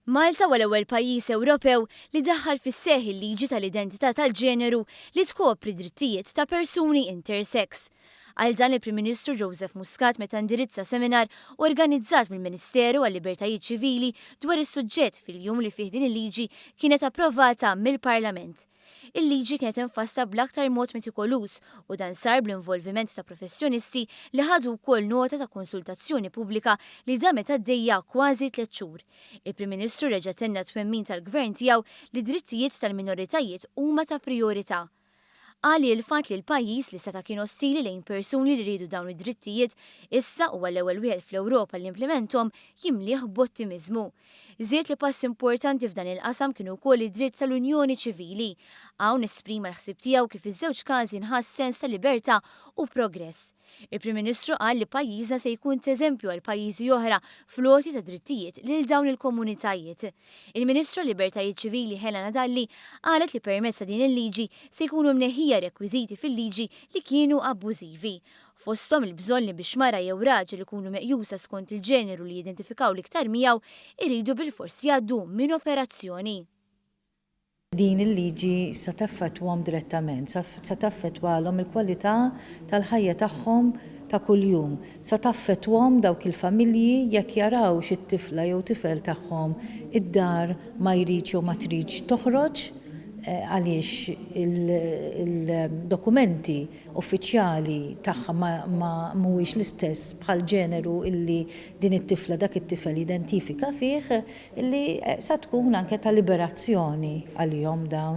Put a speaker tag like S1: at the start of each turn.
S1: Malta huwa l-ewwel pajjiż Ewropew li daħħal fis-seħħ il-liġi tal-identita tal-ġeneru li tkopri drittijiet ta' persuni intersex. Għal dan il-Prim Ministru Joseph Muscat meta indirizza seminar organizzat mill-Ministeru għal-Libertajiet Ċivili dwar is-suġġett fil-jum li fih din il-liġi kienet approvata mill-Parlament. Il-liġi kienet infasta bl-aktar mod metikolus u dan sar bl-involviment ta' professjonisti li ħadu wkoll nota ta' konsultazzjoni pubblika li damet għaddejja kważi 3 xhur. Il-Prim Ministru reġa' tenna twemmin tal-Gvern tiegħu li drittijiet tal-minoritajiet huma ta' priorità. Għali il-fat li l-pajjiż li seta' kien ostili lejn persuni li rridu dawn id-drittijiet issa huwa l-ewwel wieħed fl-Ewropa li implementhom jimlih b'ottimizmu. Żied li pass importanti f'dan il-qasam kienu wkoll id-dritt tal-Unjoni Ċivili. Hawn esprima l-ħsieb tiegħu kif iż-żewġ każi nħass sens ta' libertà u progress. Il-Prim Ministru qal li pajjiżna se jkun teżempju għal pajjiżi oħra floti ta' drittijiet lil dawn il-komunitajiet. Il-Ministru għall-Libertajiet Ċivili Helena Dalli qalet li permezz ta' din il-liġi se jkunu mneħħija rekwiżiti fil-liġi li kienu abbużivi. Fosthom il-bżonn li biex mara jew raġel ikunu meqjusa skont il-ġeneru li jidentifikaw l-iktar miegħu iridu bil-forsi jgħaddu minn operazzjoni.
S2: Din il-liġi se taffettwahom direttament, se taffettwalhom il-kwalità tal-ħajja tagħhom ta' kuljum, se taffettwahom dawk il-familji jekk jaraw xi-tifla jew tifel tagħhom id-dar ma jridx jew ma tridx toħroġ għaliex il-dokumenti uffiċjali tagħha ma mhuwiex l-istess bħal ġeneru illi din it-tifla dak it-tifel jidentifika fih illi se tkun anke ta' liberazzjoni għalihom dawn.